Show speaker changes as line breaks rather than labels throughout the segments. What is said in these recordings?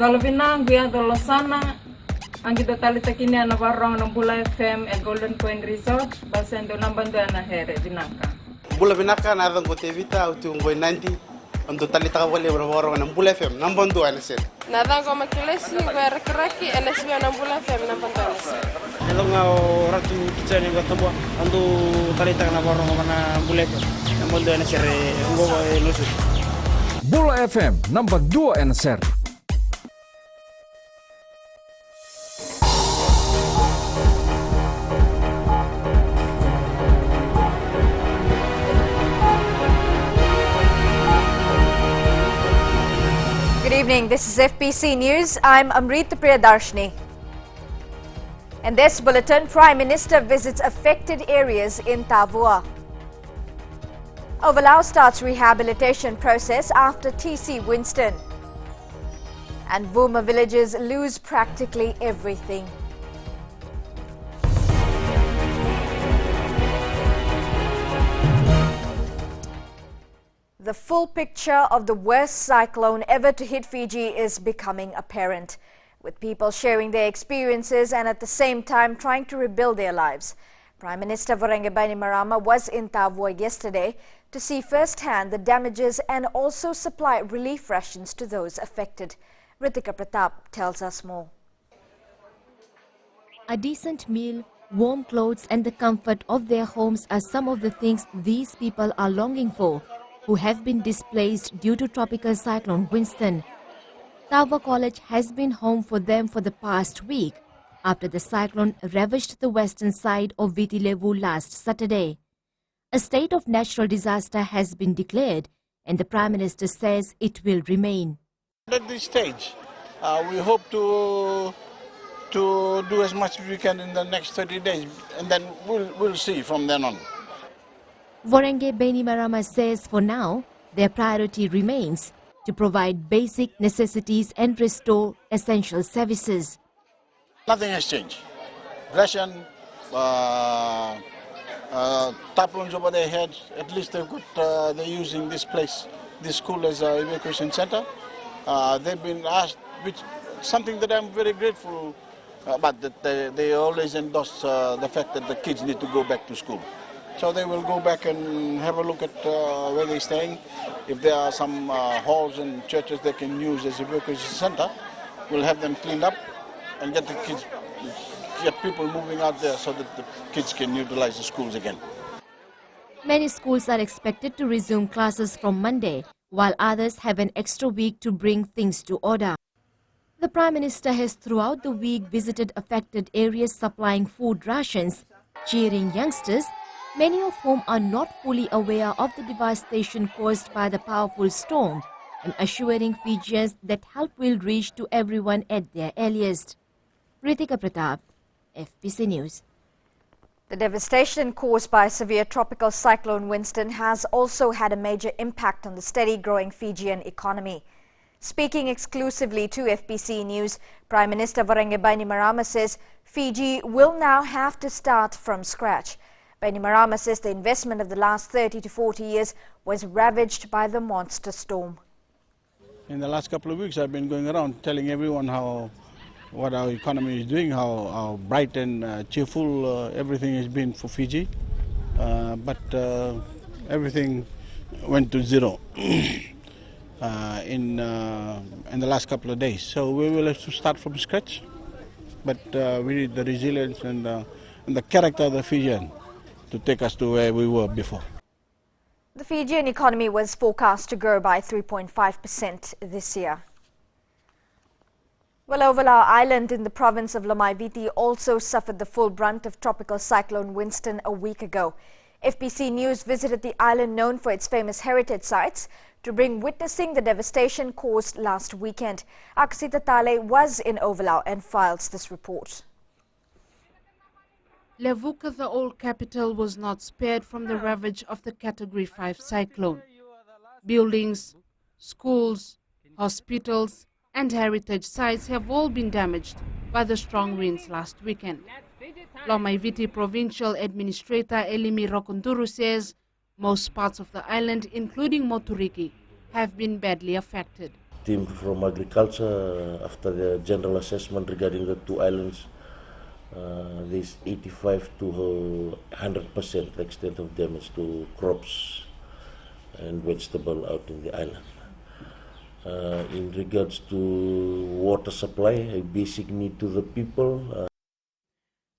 Galavina, Guia Dolosana, Angito Talitakini and Navarro and Bula FM at Golden Point Resort, Basendo Nambandana Here, Vinaka.
Bula Vinaka, Navan Gotevita, Tungo 90, and the Talita Wale and Bula FM, Nambandu, and I said.
Nadango Makilesi, where Kraki and Lesbian and Bula FM, Nambandu.
Hello, Ratu Kitchen in Gatobo, and do Talita Navarro and Bula FM, and Mulder and Sherry,
Bula FM, number 2 and Ser.
Good evening, this is FBC News. I'm Amrita Priyadarshini. In this bulletin, Prime Minister visits affected areas in Tavua. Overlau starts rehabilitation process after TC Winston. And Vuma villages lose practically everything. The full picture of the worst cyclone ever to hit Fiji is becoming apparent, with people sharing their experiences and at the same time trying to rebuild their lives. Prime Minister Voreqe Bainimarama was in Tavua yesterday to see firsthand the damages and also supply relief rations to those affected. Ritika Pratap tells us more.
A decent meal, warm clothes and the comfort of their homes are some of the things these people are longing for, who have been displaced due to tropical cyclone Winston. Tavua College has been home for them for the past week after the cyclone ravaged the western side of Viti Levu last Saturday. A state of natural disaster has been declared and the Prime Minister says it will remain.
At this stage, we hope to do as much as we can in the next 30 days and then we'll see from then on.
Voreqe Bainimarama says for now, their priority remains to provide basic necessities and restore essential services.
Nothing has changed. Ration, taplons over their heads, at least they've got, they're using this place, this school as an evacuation center. They've been asked, which something that I'm very grateful about, that they always endorse the fact that the kids need to go back to school. So they will go back and have a look at where they're staying. If there are some halls and churches they can use as a evacuation center, we'll have them cleaned up and get the kids, get people moving out there so that the kids can utilize the schools again.
Many schools are expected to resume classes from Monday, while others have an extra week to bring things to order. The Prime Minister has throughout the week visited affected areas supplying food rations, cheering youngsters, many of whom are not fully aware of the devastation caused by the powerful storm, and assuring Fijians that help will reach to everyone at their earliest. Ritika Pratap, FBC News.
The devastation caused by severe tropical cyclone Winston has also had a major impact on the steady growing Fijian economy. Speaking exclusively to FBC News, Prime Minister Voreqe Bainimarama says Fiji will now have to start from scratch. Bainimarama says the investment of the last 30 to 40 years was ravaged by the monster storm.
In the last couple of weeks, I've been going around telling everyone what our economy is doing, how bright and cheerful everything has been for Fiji. But everything went to zero in the last couple of days. So we will have to start from scratch. But we need the resilience and the character of the Fijian to take us to where we were before.
The Fijian economy was forecast to grow by 3.5% this year. Well, Overlau Island in the province of Lamai Viti also suffered the full brunt of tropical cyclone Winston a week ago. FBC News visited the island known for its famous heritage sites to bring witnessing the devastation caused last weekend. Akasita Tale was in Overlau and files this report.
Levuka, the old capital, was not spared from the ravage of the Category 5 cyclone. Buildings, schools, hospitals and heritage sites have all been damaged by the strong winds last weekend. Lamai Viti Provincial Administrator Elimi Rokonduru says most parts of the island, including Moturiki, have been badly affected.
team from agriculture, after the general assessment regarding the two islands, there's 85 to 100% extent of damage to crops and vegetable out in the island. In regards to water supply, a basic need to the people.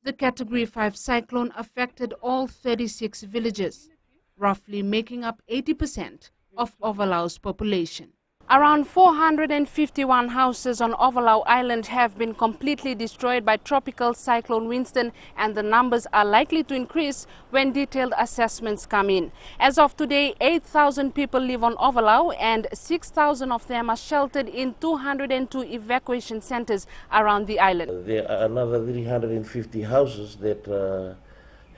The Category 5 cyclone affected all 36 villages, roughly making up 80% of Ovalau's population. Around 451 houses on Ovalau Island have been completely destroyed by Tropical Cyclone Winston, and the numbers are likely to increase when detailed assessments come in. As of today, 8,000 people live on Ovalau and 6,000 of them are sheltered in 202 evacuation centers around the island.
There are another 350 houses that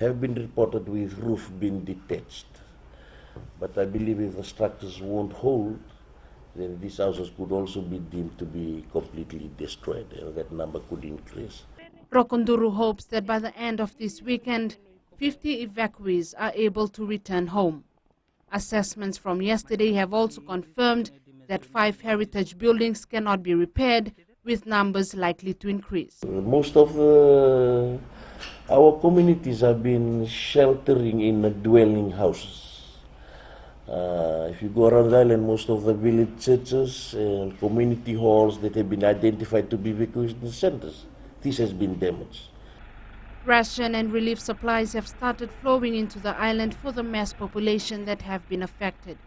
have been reported with roof being detached. But I believe if the structures won't hold, then these houses could also be deemed to be completely destroyed, and that number could increase.
Rokonduru hopes that by the end of this weekend, 50 evacuees are able to return home. Assessments from yesterday have also confirmed that 5 heritage buildings cannot be repaired, with numbers likely to increase.
Most of our communities have been sheltering in dwelling houses. If you go around the island, most of the village churches and community halls that have been identified to be evacuation centers, this has been damaged.
Ration and relief supplies have started flowing into the island for the mass population that have been affected.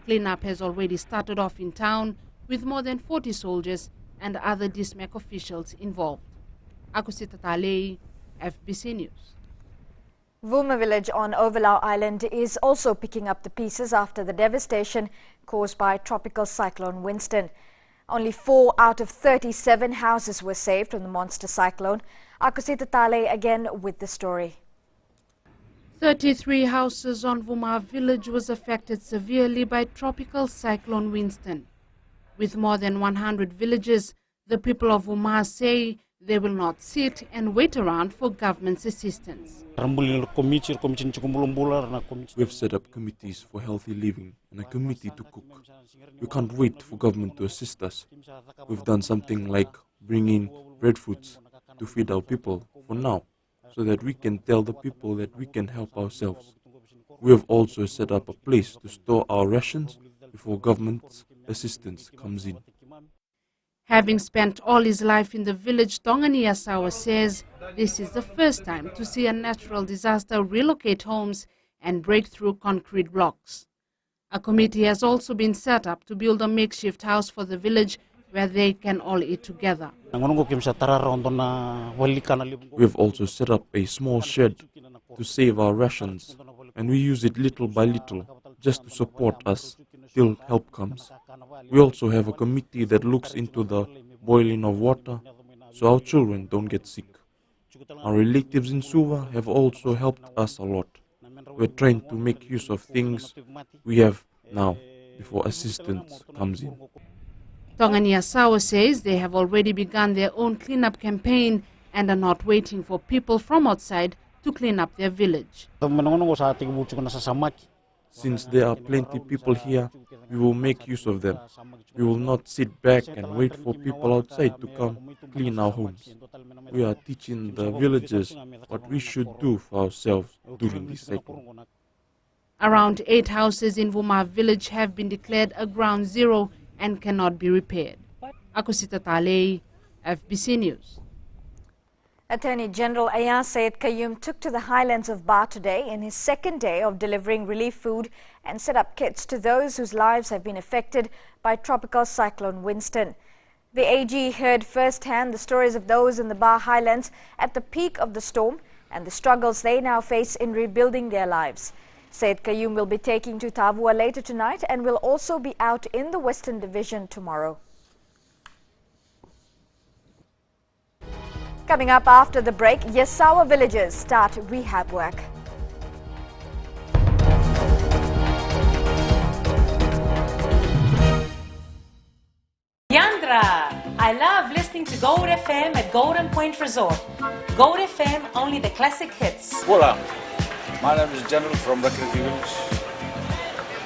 Cleanup has already started off in town, with more than 40 soldiers and other DISMEC officials involved. Akusita Talei, FBC News.
Vuma village on Ovalau Island is also picking up the pieces after the devastation caused by Tropical Cyclone Winston. Only 4 out of 37 houses were saved from the monster cyclone. Akusita Tale again with the story.
33 houses on Vuma village was affected severely by Tropical Cyclone Winston. With more than 100 villages, the people of Vuma say they will not sit and wait around for government's assistance.
We've set up committees for healthy living and a committee to cook. We can't wait for government to assist us. We've done something like bringing breadfruits to feed our people for now, so that we can tell the people that we can help ourselves. We have also set up a place to store our rations before government's assistance comes in.
Having spent all his life in the village, Tongani Asawa says this is the first time to see a natural disaster relocate homes and break through concrete blocks. A committee has also been set up to build a makeshift house for the village where they can all eat together.
We
have also set up a small shed to save our rations, and we use it little by little just to support us till help comes. We also have a committee that looks into the boiling of water so our children don't get sick. Our relatives in Suva have also helped us a lot. We're trying to make use of things we have now before assistance comes in.
Tongani Asawa says they have already begun their own cleanup campaign and are not waiting for people from outside to clean up their village.
Since there are plenty people here, we will make use of them. We will not sit back and wait for people outside to come clean our homes. We are teaching the villagers what we should do for ourselves during this cyclone.
Around 8 houses in Vuma village have been declared a ground zero and cannot be repaired. Akusita Talei, FBC News.
Attorney General Ayaz Said Qayyum took to the highlands of Ba today in his second day of delivering relief food and set up kits to those whose lives have been affected by Tropical Cyclone Winston. The AG heard firsthand the stories of those in the Ba highlands at the peak of the storm and the struggles they now face in rebuilding their lives. Said Qayyum will be taking to Tavua later tonight and will also be out in the Western Division tomorrow. Coming up after the break, Yasawa villagers start rehab work.
Yandra! I love listening to Gold FM at Golden Point Resort. Gold FM, only the classic hits.
Hola, my name is General from Rakiriti Village.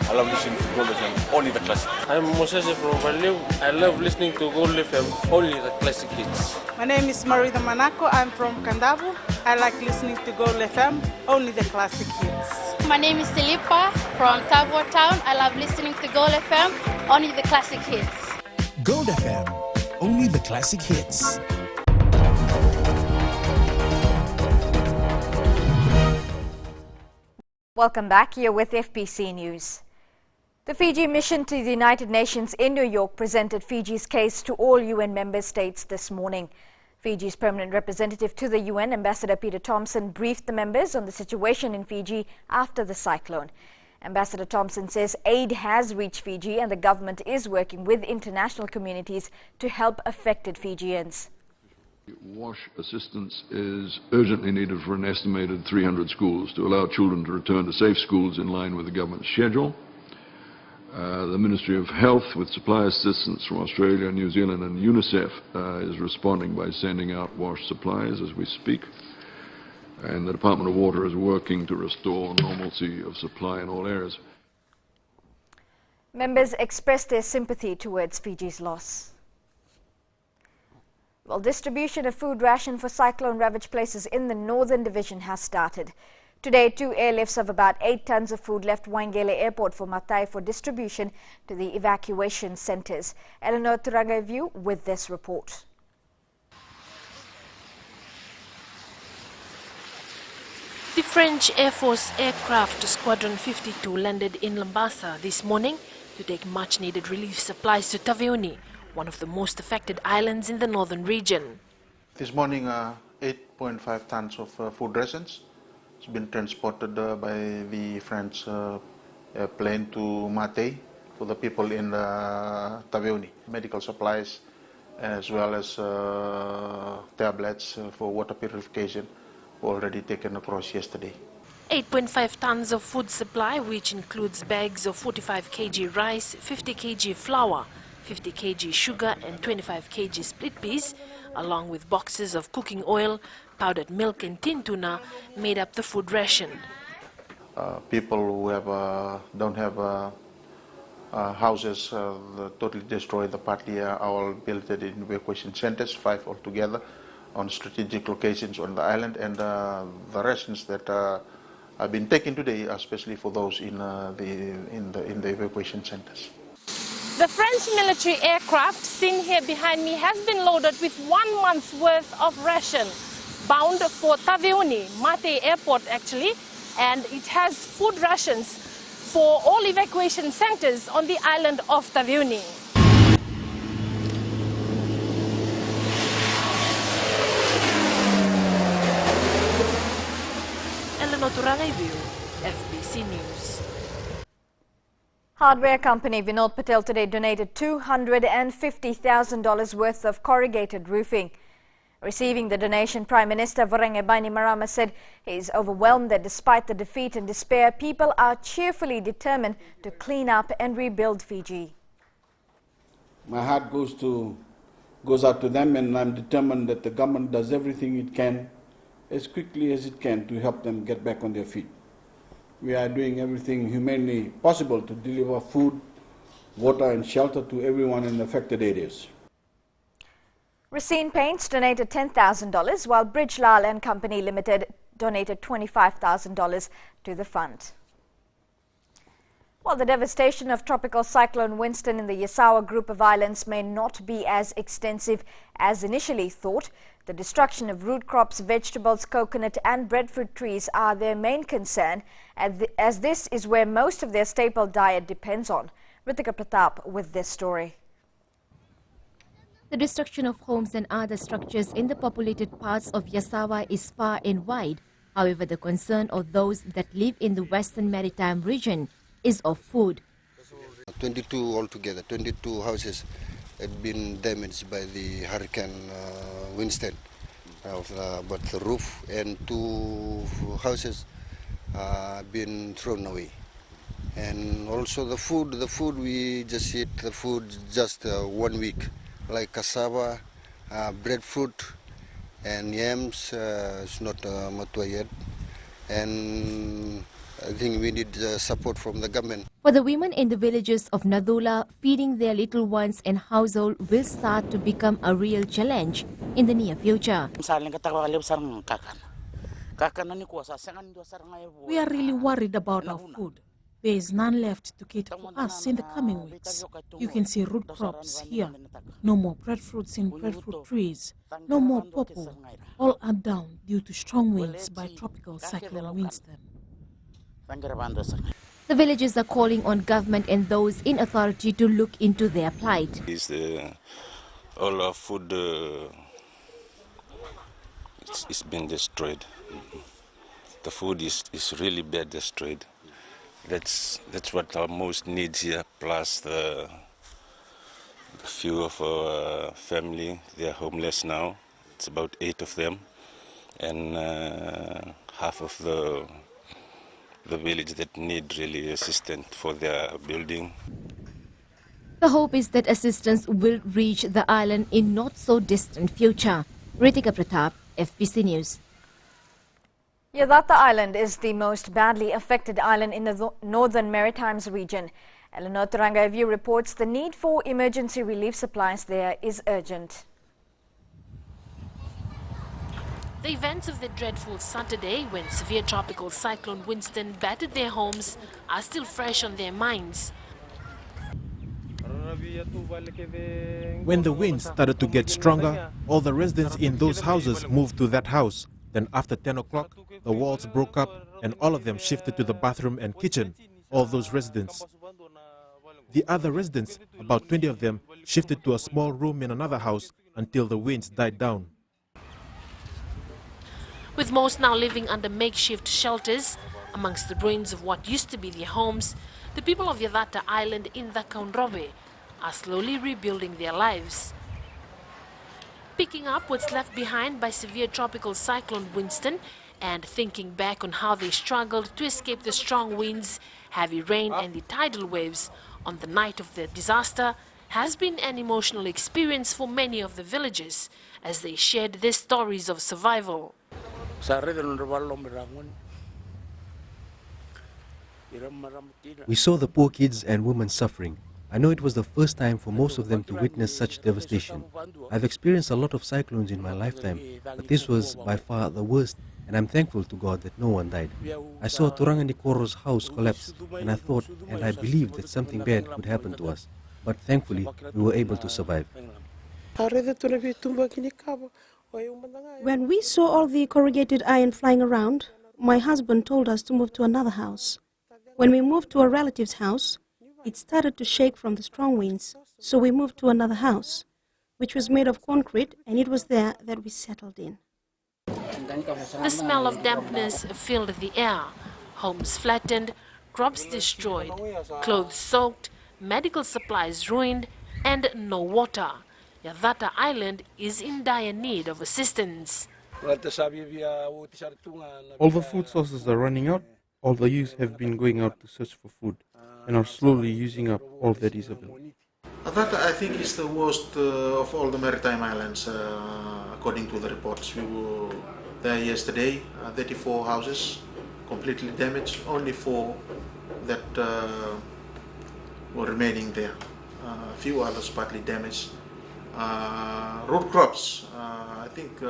I love listening to Gold FM, only the classic.
I'm Moses from Value. I love listening to Gold FM, only the classic hits.
My name is Marita Manako. I'm from Kandavu. I like listening to Gold FM, only the classic hits.
My name is Silipa from Tavor Town. I love listening to Gold FM, only the classic hits.
Gold FM, only the classic hits.
Welcome back. You're with FBC News. The Fiji mission to the United Nations in New York presented Fiji's case to all UN member states this morning. Fiji's permanent representative to the UN, Ambassador Peter Thompson, briefed the members on the situation in Fiji after the cyclone. Ambassador Thompson says aid has reached Fiji and the government is working with international communities to help affected Fijians.
WASH assistance is urgently needed for an estimated 300 schools to allow children to return to safe schools in line with the government's schedule. The Ministry of Health, with supply assistance from Australia, New Zealand and UNICEF, is responding by sending out WASH supplies as we speak. And the Department of Water is working to restore normalcy of supply in all areas.
Members expressed their sympathy towards Fiji's loss. Well, distribution of food ration for cyclone-ravaged places in the Northern Division has started. Today, 2 airlifts of about 8 tons of food left Waingele Airport for Matai for distribution to the evacuation centres. Eleanor Turangaivu with this report.
The French Air Force aircraft Squadron 52 landed in Lambasa this morning to take much-needed relief supplies to Taveuni, one of the most affected islands in the northern region.
This morning, 8.5 tons of food rations has been transported by the French plane to Mate for the people in Taveuni. Medical supplies as well as tablets for water purification were already taken across yesterday.
8.5 tons of food supply, which includes bags of 45 kg rice, 50 kg flour, 50 kg sugar and 25 kg split peas, along with boxes of cooking oil, powdered milk and tin tuna, made up the food ration.
People who don't have houses totally destroyed, partly all built in evacuation centers, 5 altogether, on strategic locations on the island, and the rations that have been taken today, especially for those in the evacuation centers.
The French military aircraft seen here behind me has been loaded with 1 month's worth of ration, bound for Taveuni, Mate Airport actually, and it has food rations for all evacuation centers on the island of Taveuni.
Eleanor Turangaivu, FBC News.
Hardware company Vinod Patel today donated $250,000 worth of corrugated roofing. Receiving the donation, Prime Minister Voreqe Bainimarama said he is overwhelmed that despite the defeat and despair, people are cheerfully determined to clean up and rebuild Fiji.
My heart goes out to them, and I'm determined that the government does everything it can, as quickly as it can, to help them get back on their feet. We are doing everything humanly possible to deliver food, water and shelter to everyone in the affected areas.
Racine Paints donated $10,000 while Bridge Lal and Company Limited donated $25,000 to the fund. While the devastation of Tropical Cyclone Winston in the Yasawa group of islands may not be as extensive as initially thought, the destruction of root crops, vegetables, coconut and breadfruit trees are their main concern, as this is where most of their staple diet depends on. Ritika Pratap with this story.
The destruction of homes and other structures in the populated parts of Yasawa is far and wide. However, the concern of those that live in the Western Maritime region is of food.
22 altogether, 22 houses had been damaged by the Hurricane Winston. But the roof and 2 houses been thrown away. And also the food we just eat the food just 1 week, like cassava, breadfruit and yams, it's not mature yet, and I think we need support from the government.
For the women in the villages of Nadula, feeding their little ones and household will start to become a real challenge in the near future.
We are really worried about our food. There is none left to cater for us in the coming weeks. You can see root crops here. No more breadfruits in breadfruit trees. No more pawpaw. All are down due to strong winds by Tropical Cyclone Winston.
The villagers are calling on government and those in authority to look into their plight.
All our food it's been destroyed. The food is really bad destroyed. That's what our most needs here, plus the few of our family. They are homeless now. It's about 8 of them, and half of the village that need really assistance for their building.
The hope is that assistance will reach the island in not so distant future. Ritika Pratap, FBC News.
Yadata Island is the most badly affected island in the Northern Maritimes region. Eleanor Turangaivu reports the need for emergency relief supplies there is urgent.
The events of the dreadful Saturday when severe tropical cyclone Winston battered their homes are still fresh on their minds.
When the wind started to get stronger, all the residents in those houses moved to that house. Then after 10 o'clock, the walls broke up and all of them shifted to the bathroom and kitchen, all those residents. The other residents, about 20 of them, shifted to a small room in another house until the winds died down.
With most now living under makeshift shelters, amongst the ruins of what used to be their homes, the people of Yadata Island in the Kaunrobe are slowly rebuilding their lives. Picking up what's left behind by severe tropical cyclone Winston and thinking back on how they struggled to escape the strong winds, heavy rain and the tidal waves on the night of the disaster has been an emotional experience for many of the villagers as they shared their stories of survival.
We saw the poor kids and women suffering. I know it was the first time for most of them to witness such devastation. I've experienced a lot of cyclones in my lifetime, but this was by far the worst, and I'm thankful to God that no one died. I saw Turanganikoro's house collapse, and I thought and I believed that something bad could happen to us, but thankfully we were able to survive.
When we saw all the corrugated iron flying around, my husband told us to move to another house. When we moved to a relative's house, it started to shake from the strong winds, so we moved to another house, which was made of concrete, and it was there that we settled in.
The smell of dampness filled the air, homes flattened, crops destroyed, clothes soaked, medical supplies ruined, and no water. Yadata Island is in dire need of assistance.
All the food sources are running out. All the youth have been going out to search for food and are slowly using up all that is available.
That I think is the worst of all the maritime islands, according to the reports. We were there yesterday, 34 houses completely damaged, only 4 that were remaining there. A few others partly damaged. Root crops, I think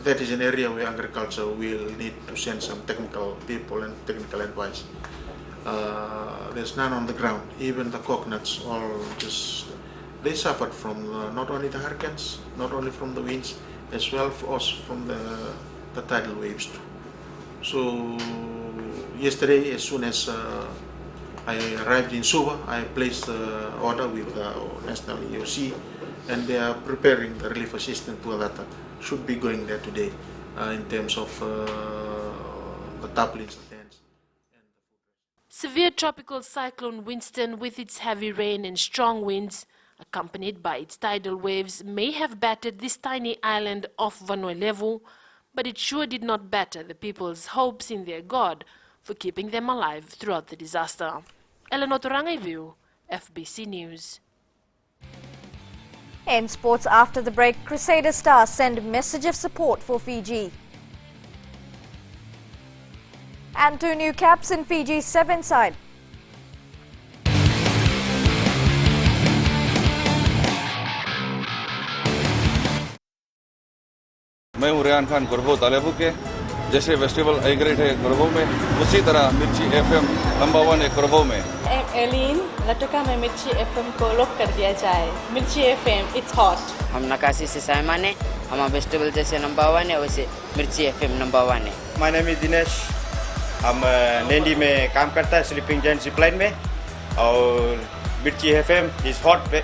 that is an area where agriculture will need to send some technical people and technical advice. There's none on the ground. Even the coconuts, all just they suffered from not only the hurricanes, not only from the winds, as well as from the tidal waves too. So yesterday, as soon as I arrived in Suva, I placed the order with the National EOC, and they are preparing the relief assistance to that should be going there today in terms of the tarpaulins.
Severe tropical cyclone Winston, with its heavy rain and strong winds, accompanied by its tidal waves, may have battered this tiny island off Vanuatu, but it sure did not batter the people's hopes in their God for keeping them alive throughout the disaster. Eleanor Turangaivu, FBC News.
In sports after the break, Crusader stars send message of support for Fiji. And 2 new caps in Fiji's 7 side.
मैं हूँ रेहान खान कुरबो तालेबू के जैसे festival I great है कुरबो में उसी तरह मिर्ची FM number 1 है कुरबो में
एलिन लटका में मिर्ची एफएम को लॉक कर दिया जाए मिर्ची एफएम इट्स हॉट
हम नकाशी से सामान है हमारा फेस्टिवल जैसे नंबर 1 है वैसे मिर्ची एफएम नंबर 1 है
माय नेम इज दिनेश हम नेंडी में काम करता है स्लीपिंग जैंट जिपलाइन में और Mirchi FM is hot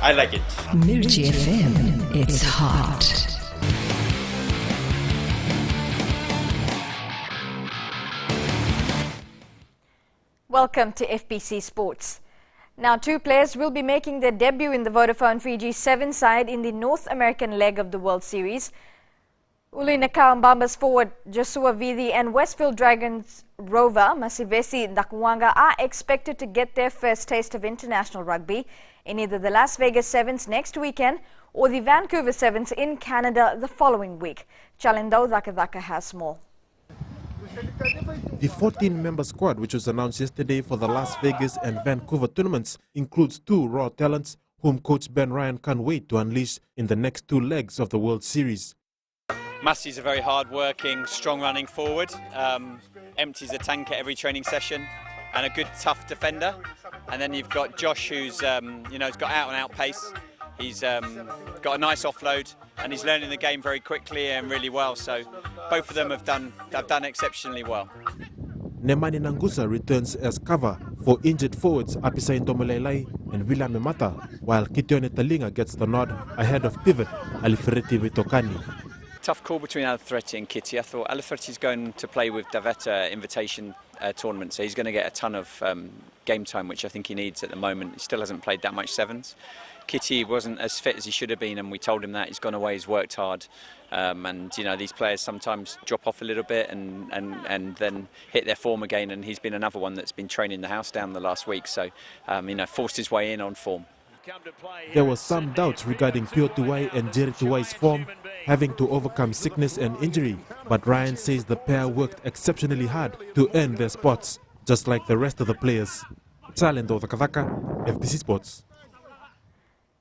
I like it
Mirchi FM it's hot
Welcome to FBC Sports. Now 2 players will be making their debut in the Vodafone Fiji 7 side in the North American leg of the World Series. Uli Nakambamba's forward Joshua Vidi and Westfield Dragons rover Masivesi Ndakwanga are expected to get their first taste of international rugby in either the Las Vegas Sevens next weekend or the Vancouver Sevens in Canada the following week. Chalindo Dhaka has more.
The 14-member squad, which was announced yesterday for the Las Vegas and Vancouver tournaments, includes 2 raw talents whom coach Ben Ryan can't wait to unleash in the next 2 legs of the World Series.
Massey's a very hard-working, strong-running forward, empties the tank at every training session, and a good, tough defender. And then you've got Josh, who's he's got out-and-out pace. He's got a nice offload, and he's learning the game very quickly and really well. So both of them have done exceptionally well.
Nemani Nangusa returns as cover for injured forwards Apisa Intomelelai and William Mata, while Kitione Talinga gets the nod ahead of pivot Alifereti Vitokani.
Tough call between Alifereti and Kitty. I thought Alifereti's going to play with Daveta invitation tournament, so he's going to get a ton of game time, which I think he needs at the moment. He still hasn't played that much sevens. Kitty wasn't as fit as he should have been, and we told him that. He's gone away, he's worked hard, and these players sometimes drop off a little bit and then hit their form again, and he's been another one that's been training the house down the last week, so forced his way in on form.
There were some doubts regarding Pio Tuwai and Jerry Tuwai's form, having to overcome sickness and injury, but Ryan says the pair worked exceptionally hard to earn their spots, just like the rest of the players. Chalendo Takavaka, FBC Sports.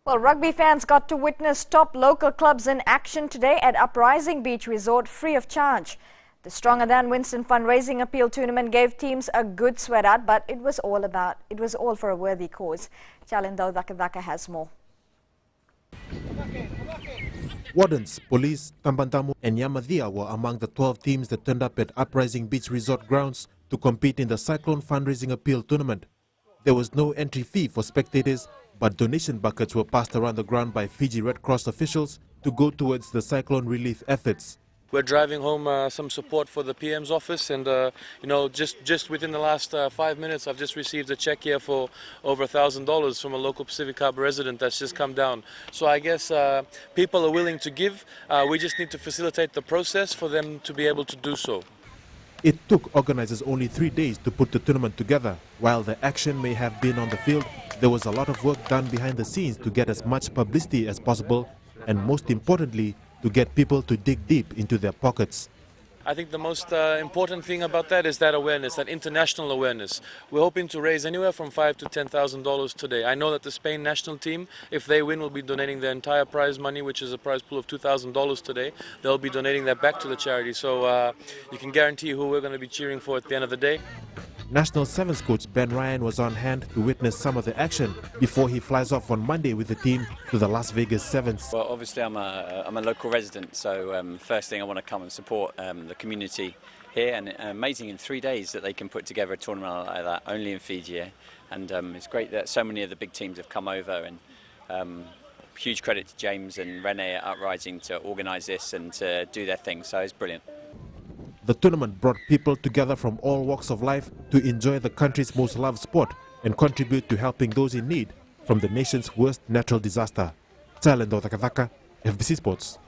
Well, rugby fans got to witness top local clubs in action today at Uprising Beach Resort free of charge. The Stronger Than Winston fundraising appeal tournament gave teams a good sweat out, but it was all for a worthy cause. Chalindo Dhaka has more.
Wardens, police, Tambantamu and Yamadhia were among the 12 teams that turned up at Uprising Beach Resort grounds to compete in the Cyclone fundraising appeal tournament. There was no entry fee for spectators, but donation buckets were passed around the ground by Fiji Red Cross officials to go towards the cyclone relief efforts.
We're driving home some support for the PM's office, and just within the last 5 minutes, I've just received a check here for over $1,000 from a local Pacific Harbour resident that's just come down. So I guess people are willing to give. We just need to facilitate the process for them to be able to do so.
It took organizers only 3 days to put the tournament together. While the action may have been on the field, there was a lot of work done behind the scenes to get as much publicity as possible, and most importantly, to get people to dig deep into their pockets.
I think the most important thing about that is that awareness, that international awareness. We're hoping to raise anywhere from $5,000 to $10,000 today. I know that the Spain national team, if they win, will be donating their entire prize money, which is a prize pool of $2,000 today. They'll be donating that back to the charity. So you can guarantee who we're going to be cheering for at the end of the day.
National Sevens coach Ben Ryan was on hand to witness some of the action before he flies off on Monday with the team to the Las Vegas Sevens.
Well, obviously I'm a local resident, so first thing I want to come and support the community here, and amazing in 3 days that they can put together a tournament like that only in Fiji, and it's great that so many of the big teams have come over, and huge credit to James and Rene at Uprising to organise this and to do their thing, so it's brilliant.
The tournament brought people together from all walks of life to enjoy the country's most loved sport and contribute to helping those in need from the nation's worst natural disaster. Talendo Takavaka, FBC Sports.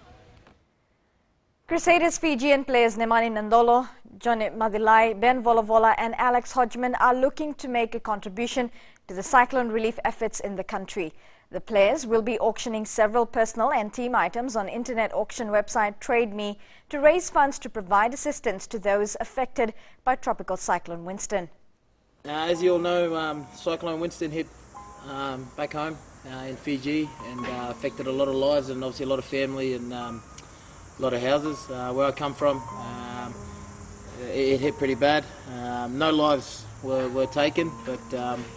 Crusaders Fijian players Nemani Nandolo, Johnny Madilai, Ben Volavola and Alex Hodgman are looking to make a contribution to the cyclone relief efforts in the country. The players will be auctioning several personal and team items on internet auction website TradeMe to raise funds to provide assistance to those affected by Tropical Cyclone Winston.
As you all know, Cyclone Winston hit back home in Fiji and affected a lot of lives and obviously a lot of family and a lot of houses. Where I come from, it hit pretty bad. No lives were taken, but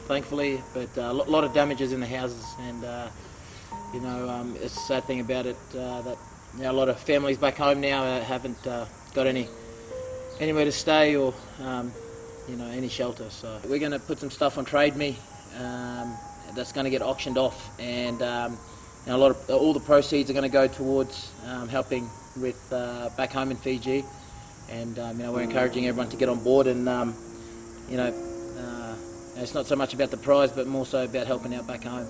thankfully, a lot of damages in the houses, and it's a sad thing about it that a lot of families back home now haven't got anywhere to stay or any shelter. So we're going to put some stuff on TradeMe that's going to get auctioned off, and all the proceeds are going to go towards helping with back home in Fiji, and we're encouraging everyone to get on board, and it's not so much about the prize but more so about helping out back home.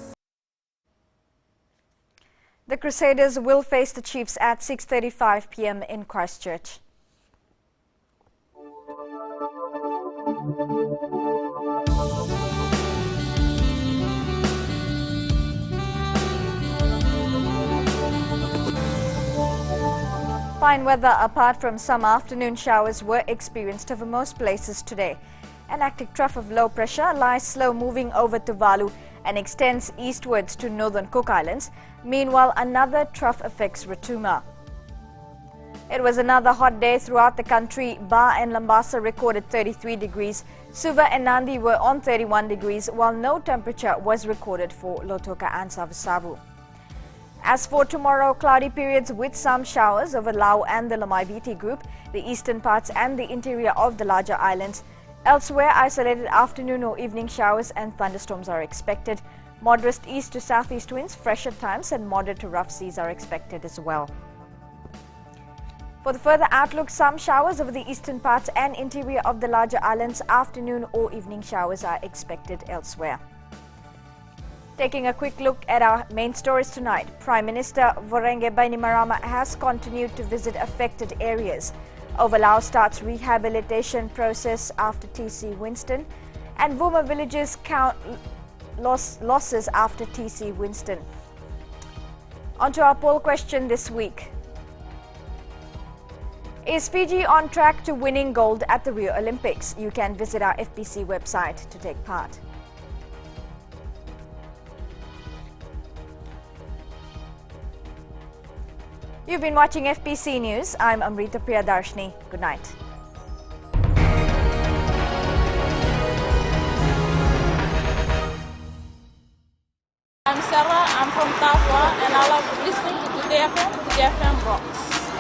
The Crusaders will face the Chiefs at 6:35 p.m. in Christchurch. Fine weather apart from some afternoon showers were experienced over most places today. An active trough of low pressure lies slow moving over Tuvalu and extends eastwards to northern Cook Islands. Meanwhile, another trough affects Rotuma. It was another hot day throughout the country. Ba and Lambasa recorded 33 degrees. Suva and Nandi were on 31 degrees, while no temperature was recorded for Lautoka and Savusavu. As for tomorrow, cloudy periods with some showers over Lau and the Lamaiviti group, the eastern parts and the interior of the larger islands. Elsewhere, isolated afternoon or evening showers and thunderstorms are expected. Moderate east to southeast winds, fresh at times, and moderate to rough seas are expected as well. For the further outlook, some showers over the eastern parts and interior of the larger islands. Afternoon or evening showers are expected elsewhere. Taking a quick look at our main stories tonight, Prime Minister Vorenge Bainimarama has continued to visit affected areas. Overlau starts rehabilitation process after TC Winston, and Vuma villages count losses after TC Winston. On to our poll question this week. Is Fiji on track to winning gold at the Rio Olympics? You can visit our FBC website to take part. You've been watching FBC News. I'm Amrita Priyadarshini. Good night.
I'm Sarah, I'm from Tafwa, and I love listening to Today FM Rocks.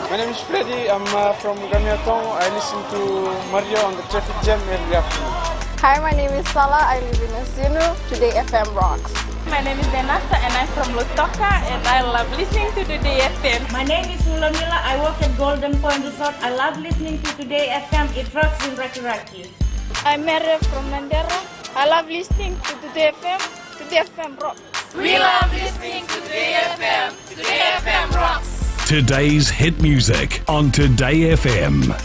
My name is Freddy, I'm from Gamiatong. I listen to Mario on the traffic jam every afternoon.
Hi, my name is Salah, I live in Asinu. Today FM Rocks.
My name is Denasa and I'm from Lautoka, and I love listening to Today FM.
My name is Mulamila, I work at Golden Point Resort. I love listening to Today FM, it rocks in Rakiraki.
I'm Mary from Mandera. I love listening to Today FM. Today FM rocks.
We love listening to Today FM. Today FM rocks.
Today's hit music on Today FM.